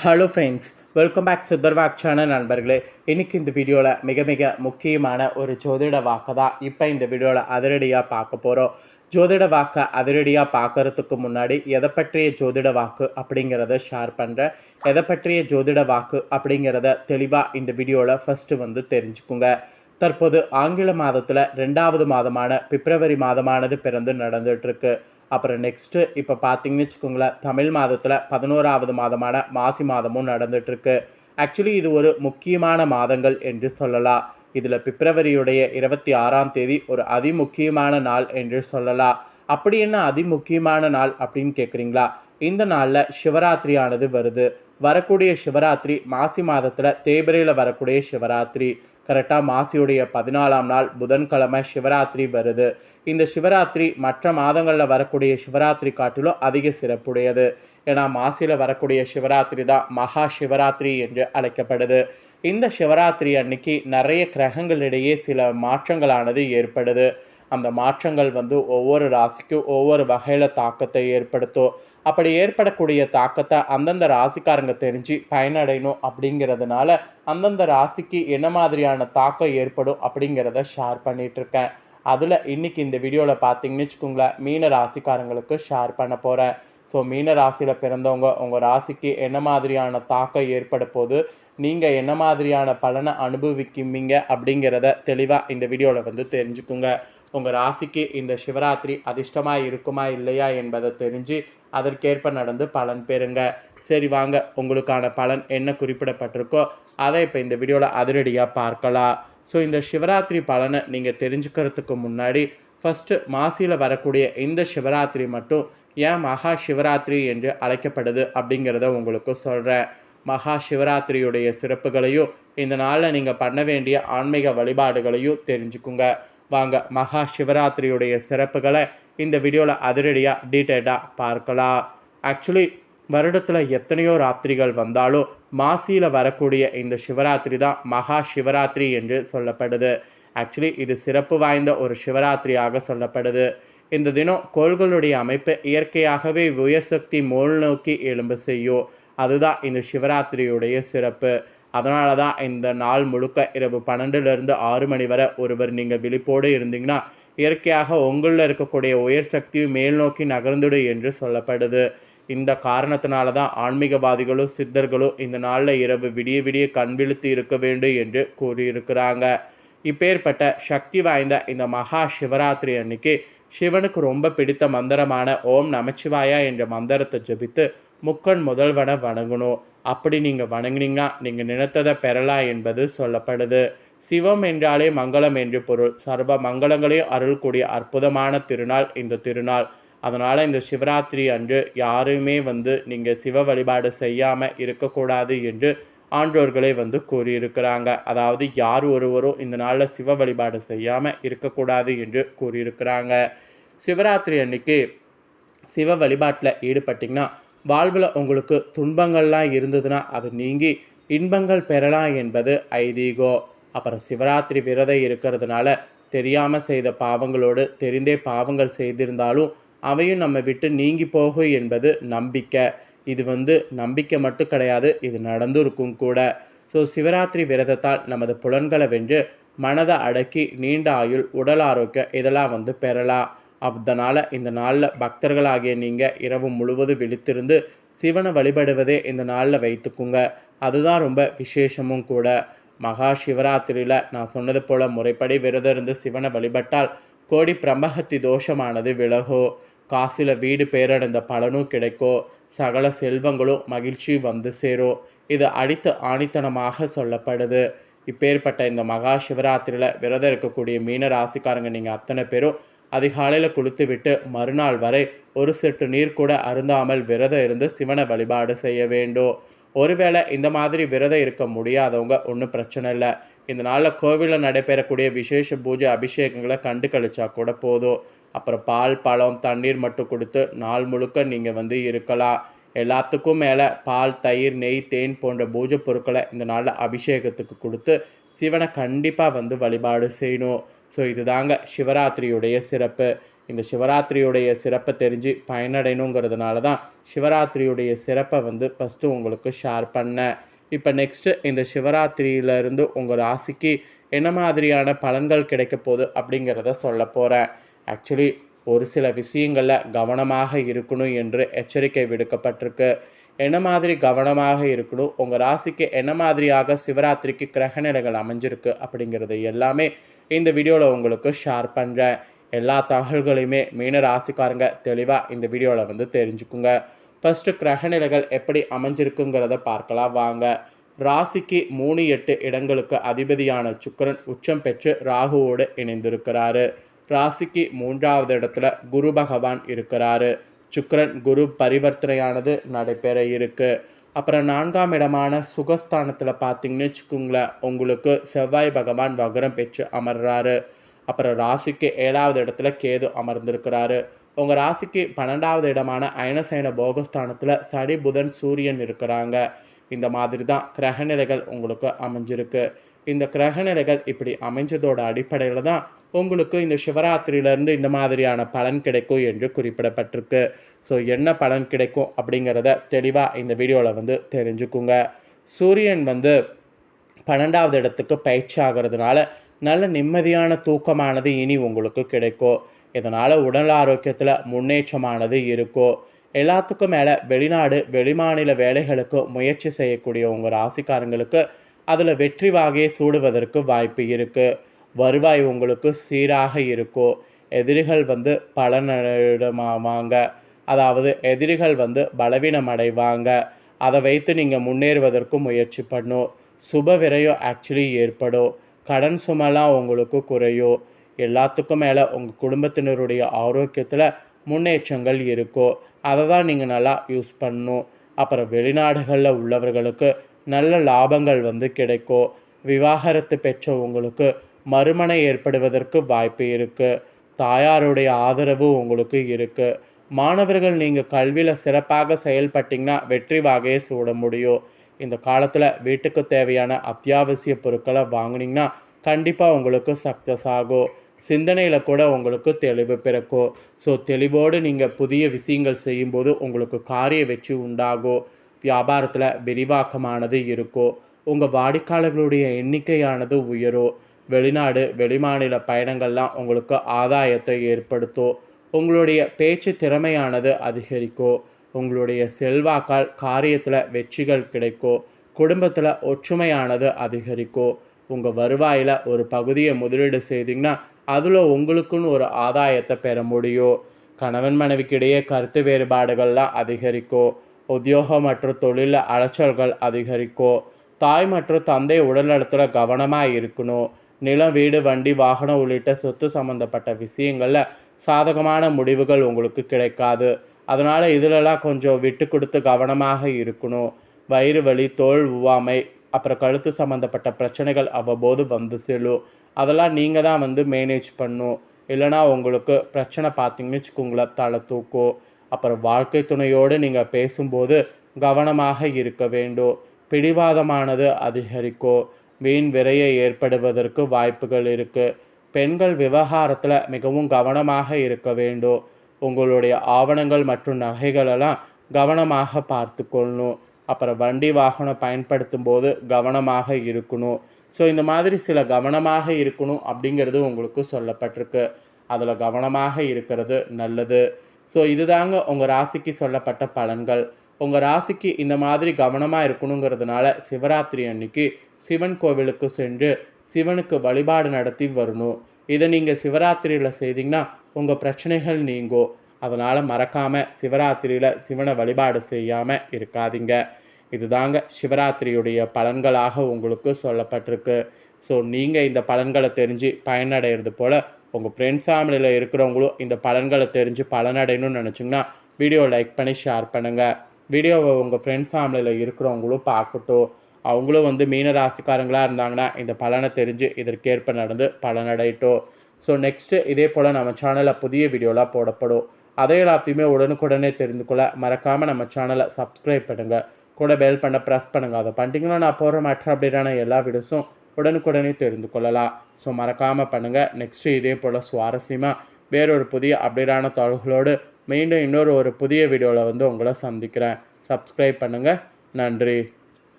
Hello friends, welcome back சித்தர்வாக் channel நண்பர்களே. இன்றைக்கி இந்த வீடியோவில் மிக முக்கியமான ஒரு ஜோதிட வாக்கு தான் இப்போ இந்த வீடியோவில் அதிரடியாக பார்க்க போகிறோம். ஜோதிட வாக்கை அதிரடியாக பார்க்குறதுக்கு முன்னாடி எதை பற்றிய ஜோதிட வாக்கு அப்படிங்கிறத ஷேர் பண்ணுறேன். எதை பற்றிய ஜோதிட வாக்கு அப்படிங்கிறத தெளிவாக இந்த வீடியோவில் ஃபஸ்ட்டு தெரிஞ்சுக்குங்க. தற்போது ஆங்கில மாதத்தில் 2வது மாதமான பிப்ரவரி மாதமானது பிறந்து நடந்துகிட்ருக்கு. அப்புறம் நெக்ஸ்ட்டு இப்போ பார்த்தீங்கன்னு வச்சுக்கோங்களேன், தமிழ் மாதத்தில் 11வது மாதமான மாசி மாதமும் நடந்துகிட்ருக்கு. ஆக்சுவலி இது ஒரு முக்கியமான மாதங்கள் என்று சொல்லலாம். இதில் பிப்ரவரியுடைய 26ஆம் தேதி ஒரு அதிமுக்கியமான நாள் என்று சொல்லலாம். அப்படி என்ன அதிமுக்கியமான நாள் அப்படின்னு கேட்குறீங்களா? இந்த நாளில் சிவராத்திரியானது வருது. வரக்கூடிய சிவராத்திரி மாசி மாதத்தில் தேய்பிரையில் வரக்கூடிய சிவராத்திரி. கரெக்டாக மாசியுடைய 14ஆம் நாள் புதன்கிழமை சிவராத்திரி வருது. இந்த சிவராத்திரி மற்ற மாதங்களில் வரக்கூடிய சிவராத்திரி காட்டிலும் அதிக சிறப்புடையது. ஏன்னா மாசியில் வரக்கூடிய சிவராத்திரி தான் மகா சிவராத்திரி என்று அழைக்கப்படுது. இந்த சிவராத்திரி அன்னைக்கு நிறைய கிரகங்களிடையே சில மாற்றங்களானது ஏற்படுது. அந்த மாற்றங்கள் ஒவ்வொரு ராசிக்கும் ஒவ்வொரு வகையில் தாக்கத்தை ஏற்படுத்தும். அப்படி ஏற்படக்கூடிய தாக்கத்தை அந்தந்த ராசிக்காரங்க தெரிஞ்சு பயனடையணும் அப்படிங்கிறதுனால அந்தந்த ராசிக்கு என்ன மாதிரியான தாக்கம் ஏற்படும் அப்படிங்கிறத ஷேர் பண்ணிகிட்ருக்கேன். அதில் இன்றைக்கி இந்த வீடியோவில் பார்த்தீங்கன்னு வச்சுக்கோங்களேன், மீன ராசிக்காரங்களுக்கு ஷேர் பண்ண போகிறேன். ஸோ மீன ராசியில் பிறந்தவங்க உங்கள் ராசிக்கு என்ன மாதிரியான தாக்கம் ஏற்பட போது, நீங்கள் என்ன மாதிரியான பலனை அனுபவிக்குவீங்க அப்படிங்கிறத தெளிவாக இந்த வீடியோவில் தெரிஞ்சுக்குங்க. உங்கள் ராசிக்கு இந்த சிவராத்திரி அதிர்ஷ்டமாக இருக்குமா இல்லையா என்பதை தெரிஞ்சு அதற்கேற்ப நடந்து பலன் பெறுங்க. சரி வாங்க, உங்களுக்கான பலன் என்ன குறிப்பிடப்பட்டிருக்கோ அதை இப்போ இந்த வீடியோவில் அதிரடியாக பார்க்கலாம். ஸோ இந்த சிவராத்திரி பலனை நீங்கள் தெரிஞ்சுக்கிறதுக்கு முன்னாடி ஃபஸ்ட்டு மாசியில் வரக்கூடிய இந்த சிவராத்திரி மட்டும் ஏன் மகா சிவராத்திரி என்று அழைக்கப்படுது அப்படிங்கிறத உங்களுக்கு சொல்கிறேன். மகா சிவராத்திரியுடைய சிறப்புகளையும் இந்த நாளில் நீங்கள் பண்ண வேண்டிய ஆன்மீக வழிபாடுகளையும் தெரிஞ்சுக்குங்க. வாங்க மகா சிவராத்திரியுடைய சிறப்புகளை இந்த வீடியோவில் அதிரடியாக டீட்டெயிலாக பார்க்கலாம். ஆக்சுவலி வருடத்தில் எத்தனையோ ராத்திரிகள் வந்தாலும் மாசியில் வரக்கூடிய இந்த சிவராத்திரி தான் மகா சிவராத்திரி என்று சொல்லப்படுது. ஆக்சுவலி இது சிறப்பு வாய்ந்த ஒரு சிவராத்திரியாக சொல்லப்படுது. இந்த தினம் கோள்களுடைய அமைப்பு இயற்கையாகவே உயர் சக்தி மேல் நோக்கி எழும்ப செய்யும். அதுதான் இந்த சிவராத்திரியுடைய சிறப்பு. அதனால தான் இந்த நாள் முழுக்க இரவு 12லேருந்து 6 மணி வரை ஒருவர் நீங்கள் விழிப்போடு இருந்தீங்கன்னா இயற்கையாக உங்களில் இருக்கக்கூடிய உயர் சக்தியும் மேல் நோக்கி நகர்ந்துடும் என்று சொல்லப்படுது. இந்த காரணத்தினால தான் ஆன்மீகவாதிகளும் சித்தர்களும் இந்த நாளில் இரவு விடிய விடிய கண் விழித்து இருக்க வேண்டும் என்று கூறியிருக்கிறாங்க. இப்பேற்பட்ட சக்தி வாய்ந்த இந்த மகா சிவராத்திரி அன்னைக்கு சிவனுக்கு ரொம்ப பிடித்த மந்திரமான ஓம் நமச்சிவாயா என்ற மந்திரத்தை ஜபித்து முக்கண் முதல்வனை வணங்கணும். அப்படி நீங்கள் வணங்கினீங்கன்னா நீங்கள் நினைத்ததை பெறலாம் என்பது சொல்லப்படுது. சிவம் என்றாலே மங்களம் என்று பொருள். சர்வ மங்களங்களையும் அருள்கூடிய அற்புதமான திருநாள் இந்த திருநாள். அதனால் இந்த சிவராத்திரி அன்று யாருமே நீங்கள் சிவ வழிபாடு செய்யாமல் இருக்கக்கூடாது என்று ஆன்றோர்களே கூறியிருக்கிறாங்க. அதாவது யார் ஒருவரும் இந்த நாளில் சிவ வழிபாடு செய்யாமல் இருக்கக்கூடாது என்று கூறியிருக்கிறாங்க. சிவராத்திரி அன்னைக்கு சிவ வழிபாட்டில் ஈடுபட்டிங்கன்னா வாழ்வில் உங்களுக்கு துன்பங்கள்லாம் இருந்ததுன்னா அது நீங்கி இன்பங்கள் பெறலாம் என்பது ஐதீகம். அப்புறம் சிவராத்திரி விரதம் இருக்கிறதுனால தெரியாமல் செய்த பாவங்களோடு தெரிந்தே பாவங்கள் செய்திருந்தாலும் அவையும் நம்ம விட்டு நீங்கி போகும் என்பது நம்பிக்கை. இது நம்பிக்கை மட்டும் கிடையாது, இது நடந்துருக்கும் கூட. ஸோ சிவராத்திரி விரதத்தால் நமது புலன்களை வென்று மனதை அடக்கி நீண்ட ஆயுள், உடல் ஆரோக்கியம் இதெல்லாம் பெறலாம். அதனால் இந்த நாளில் பக்தர்களாகிய நீங்கள் இரவு முழுவதும் விழித்திருந்து சிவனை வழிபடுவதே இந்த நாளில் வைத்துக்குங்க. அதுதான் ரொம்ப விசேஷமும் கூட. மகா சிவராத்திரியில் நான் சொன்னது போல் முறைப்படி விரதம் இருந்து சிவனை வழிபட்டால் கோடி பிரம்மஹத்தி தோஷமானது விலகும். காசில் வீடு பேரடைந்த பலனும் கிடைக்கும். சகல செல்வங்களும் மகிழ்ச்சியும் சேரும். இது அடித்து ஆணித்தனமாக சொல்லப்படுது. இப்பேற்பட்ட இந்த மகா சிவராத்திரியில் விரதம் இருக்கக்கூடிய மீன ராசிக்காரங்க நீங்கள் அத்தனை பேரும் அதிகாலையில் குளித்து விட்டு மறுநாள் வரை ஒரு சொட்டு நீர் கூட அருந்தாமல் விரதம் இருந்து சிவனை வழிபாடு செய்ய வேண்டும். ஒருவேளை இந்த மாதிரி விரதம் இருக்க முடியாதவங்க ஒன்றும் பிரச்சனை இல்லை. இந்த நாளில் கோவிலில் நடைபெறக்கூடிய விசேஷ பூஜை அபிஷேகங்களை கண்டு கழிச்சா கூட போதும். அப்புறம் பால், பழம், தண்ணீர் மட்டும் கொடுத்து நாள் முழுக்க நீங்கள் இருக்கலாம். எல்லாத்துக்கும் மேலே பால், தயிர், நெய், தேன் போன்ற பூஜை பொருட்களை இந்த நாளில் அபிஷேகத்துக்கு கொடுத்து சிவனை கண்டிப்பாக வழிபாடு செய்யணும். ஸோ இதுதாங்க சிவராத்திரியுடைய சிறப்பு. இந்த சிவராத்திரியுடைய சிறப்பை தெரிஞ்சு பயனடையணுங்கிறதுனால தான் சிவராத்திரியுடைய சிறப்பை வந்து ஃபஸ்ட்டு உங்களுக்கு ஷேர் பண்ணேன். இப்போ நெக்ஸ்ட்டு இந்த சிவராத்திரியிலேருந்து உங்கள் ராசிக்கு என்ன மாதிரியான பலன்கள் கிடைக்க போகுது அப்படிங்கிறத சொல்ல போகிறேன். ஆக்சுவலி ஒரு சில விஷயங்களில் கவனமாக இருக்கணும் என்று எச்சரிக்கை விடுக்கப்பட்டிருக்கு. என்ன மாதிரி கவனமாக இருக்கணும், உங்கள் ராசிக்கு என்ன மாதிரியாக சிவராத்திரிக்கு கிரகநிலைகள் அமைஞ்சிருக்கு அப்படிங்கிறது எல்லாமே இந்த வீடியோவில் உங்களுக்கு ஷேர் பண்ணுறேன். எல்லா தகவல்களையுமே மீன ராசிக்காரங்க தெளிவாக இந்த வீடியோவில் வந்து தெரிஞ்சுக்குங்க. ஃபஸ்ட்டு கிரகநிலைகள் எப்படி அமைஞ்சிருக்குங்கிறத பார்க்கலாம் வாங்க. ராசிக்கு 3-8 இடங்களுக்கு அதிபதியான சுக்கிரன் உச்சம் பெற்று ராகுவோடு இணைந்திருக்கிறாரு. ராசிக்கு 3வது இடத்துல குரு பகவான் இருக்கிறாரு. சுக்கிரன் குரு பரிவர்த்தனையானது நடைபெற இருக்கு. அப்புறம் 4ஆம் இடமான சுகஸ்தானத்தில் பார்த்தீங்கன்னு வச்சுக்கோங்களேன், உங்களுக்கு செவ்வாய் பகவான் வக்ரம் பெற்று அமர்றாரு. அப்புறம் ராசிக்கு 7வது இடத்துல கேது அமர்ந்திருக்கிறாரு. உங்கள் ராசிக்கு 12வது இடமான அயனசயன போகஸ்தானத்தில் சனி புதன் சூரியன் இருக்கிறாங்க. இந்த மாதிரி தான் கிரகநிலைகள் உங்களுக்கு அமைஞ்சிருக்கு. இந்த கிரகநிலைகள் இப்படி அமைஞ்சதோட அடிப்படையில் தான் உங்களுக்கு இந்த சிவராத்திரியிலேருந்து இந்த மாதிரியான பலன் கிடைக்கும் என்று குறிப்பிடப்பட்டிருக்கு. ஸோ என்ன பலன் கிடைக்கும் அப்படிங்கிறத தெளிவாக இந்த வீடியோவில் வந்து தெரிஞ்சுக்குங்க. சூரியன் வந்து 12வது இடத்துக்கு பயிற்சி ஆகிறதுனால நல்ல நிம்மதியான தூக்கமானது இனி உங்களுக்கு கிடைக்கும். இதனால் உடல் ஆரோக்கியத்தில் முன்னேற்றமானது இருக்கும். எல்லாத்துக்கும் மேலே வெளிநாடு வெளிமாநில வேலைகளுக்கு முயற்சி செய்யக்கூடிய உங்கள் ராசிக்காரங்களுக்கு அதில் வெற்றி வாகையை சூடுவதற்கு வாய்ப்பு இருக்குது. வருவாய் உங்களுக்கு சீராக இருக்கும். எதிரிகள் வந்து பலனடைவாங்க, அதாவது எதிரிகள் வந்து பலவீனம் அடைவாங்க. அதை வைத்து நீங்கள் முன்னேறுவதற்கு முயற்சி பண்ணும். சுப விரயம் ஆக்சுவலி ஏற்படும். கடன் சுமைலாம் உங்களுக்கு குறையும். எல்லாத்துக்கும் மேலே உங்கள் குடும்பத்தினருடைய ஆரோக்கியத்தில் முன்னேற்றங்கள் இருக்கும். அதை தான் நீங்கள் நல்லா யூஸ் பண்ணணும். அப்புறம் வெளிநாடுகளில் உள்ளவர்களுக்கு நல்ல லாபங்கள் வந்து கிடைக்கும். விவாகரத்து பெற்ற உங்களுக்கு மறுமணம் ஏற்படுவதற்கு வாய்ப்பு இருக்குது. தாயாருடைய ஆதரவு உங்களுக்கு இருக்குது. மாணவர்கள் நீங்கள் கல்வியில் சிறப்பாக செயல்பட்டிங்கன்னா வெற்றி வாகையை சூட முடியும். இந்த காலத்தில் வீட்டுக்கு தேவையான அத்தியாவசிய பொருட்களை வாங்கினீங்கன்னா கண்டிப்பாக உங்களுக்கு சக்ஸஸ் ஆகும். சிந்தனையில் கூட உங்களுக்கு தெளிவு பிறக்கும். ஸோ தெளிவோடு நீங்கள் புதிய விஷயங்கள் செய்யும்போது உங்களுக்கு காரிய வெற்றி உண்டாகும். வியாபாரத்தில் விரிவாக்கமானது இருக்கும். உங்கள் வாடிக்கையாளர்களுடைய எண்ணிக்கையானது உயரும். வெளிநாடு வெளிமாநில பயணங்கள்லாம் உங்களுக்கு ஆதாயத்தை ஏற்படுத்தும். உங்களுடைய பேச்சு திறமையானது அதிகரிக்கும். உங்களுடைய செல்வாக்கால் காரியத்தில் வெற்றிகள் கிடைக்கும். குடும்பத்தில் ஒற்றுமையானது அதிகரிக்கும். உங்கள் வருவாயில் ஒரு பகுதியை முதலீடு செய்தீங்கன்னா அதில் உங்களுக்குன்னு ஒரு ஆதாயத்தை பெற முடியும். கணவன் மனைவிக்கிடையே கருத்து வேறுபாடுகள்லாம் அதிகரிக்கும். உத்தியோகம் மற்றும் தொழிலில் அலைச்சல்கள் அதிகரிக்கும். தாய் மற்றும் தந்தை உடல்நலத்தில் கவனமாக இருக்கணும். நிலம் வீடு வண்டி வாகனம் உள்ளிட்ட சொத்து சம்மந்தப்பட்ட விஷயங்களில் சாதகமான முடிவுகள் உங்களுக்கு கிடைக்காது. அதனால் இதிலெல்லாம் கொஞ்சம் விட்டு கொடுத்து கவனமாக இருக்கணும். வயிறு வலி, தோல் உவாமை, அப்புறம் கழுத்து சம்மந்தப்பட்ட பிரச்சனைகள் அவ்வப்போது வந்து செல்லும். அதெல்லாம் நீங்கள் தான் வந்து மேனேஜ் பண்ணணும். இல்லைனா உங்களுக்கு பிரச்சனை பார்த்தீங்கன்னு வச்சுக்கோங்களேன், தலை தூக்கும். அப்புறம் வாழ்க்கை துணையோடு நீங்கள் பேசும்போது கவனமாக இருக்க வேண்டும். பிடிவாதமானது அதிகரிக்கும். வீண் விரையை ஏற்படுவதற்கு வாய்ப்புகள் இருக்குது. பெண்கள் விவகாரத்தில் மிகவும் கவனமாக இருக்க வேண்டும். உங்களுடைய ஆவணங்கள் மற்றும் நகைகளெல்லாம் கவனமாக பார்த்து கொள்ளணும். அப்புறம் வண்டி வாகனம் பயன்படுத்தும் போது கவனமாக இருக்கணும். ஸோ இந்த மாதிரி சில கவனமாக இருக்கணும் அப்படிங்கிறது உங்களுக்கு சொல்லப்பட்டிருக்கு. அதில் கவனமாக இருக்கிறது நல்லது. ஸோ இதுதாங்க உங்கள் ராசிக்கு சொல்லப்பட்ட பலன்கள். உங்கள் ராசிக்கு இந்த மாதிரி கவனமாக இருக்கணுங்கிறதுனால சிவராத்திரி அன்னைக்கு சிவன் கோவிலுக்கு சென்று சிவனுக்கு வழிபாடு நடத்தி வரணும். இதை நீங்கள் சிவராத்திரியில் செய்தீங்கன்னா உங்கள் பிரச்சனைகள் நீங்கும். அதனால் மறக்காமல் சிவராத்திரியில் சிவனை வழிபாடு செய்யாமல் இருக்காதீங்க. இதுதாங்க சிவராத்திரியுடைய பலன்களாக உங்களுக்கு சொல்லப்பட்டிருக்கு. ஸோ நீங்கள் இந்த பலன்களை தெரிஞ்சு பயனடைகிறது போல் உங்கள் ஃப்ரெண்ட்ஸ் ஃபேமிலியில் இருக்கிறவங்களும் இந்த பலன்களை தெரிஞ்சு பலனடையணும்னு நினச்சிங்கன்னா வீடியோ லைக் பண்ணி ஷேர் பண்ணுங்கள். வீடியோவை உங்கள் ஃப்ரெண்ட்ஸ் ஃபேமிலியில் இருக்கிறவங்களும் பார்க்கட்டும். அவங்களும் வந்து மீன ராசிக்காரங்களாக இருந்தாங்கன்னா இந்த பலனை தெரிஞ்சு இதற்கேற்ப நடந்து பலனடையட்டும். ஸோ நெக்ஸ்ட்டு இதே போல் நம்ம சேனலில் புதிய வீடியோலாம் போடப்படும். அதை எல்லாத்தையுமே உடனுக்குடனே தெரிந்து கொள்ள மறக்காமல் நம்ம சேனலை சப்ஸ்கிரைப் பண்ணுங்கள். கூட பெல் பண்ண ப்ரெஸ் பண்ணுங்கள். அதை பண்ணிட்டீங்கன்னா நான் போகிற மற்ற அப்டேட்டான எல்லா வீடியோஸும் உடனுக்குடனே தெரிந்து கொள்ளலாம். ஸோ மறக்காமல் பண்ணுங்கள். நெக்ஸ்ட்டு இதே போல் சுவாரஸ்யமாக வேறொரு புதிய அப்டேட்டான தகவல்களோடு மீண்டும் இன்னொரு புதிய வீடியோவில் உங்களை சந்திக்கிறேன். சப்ஸ்கிரைப் பண்ணுங்கள். நன்றி.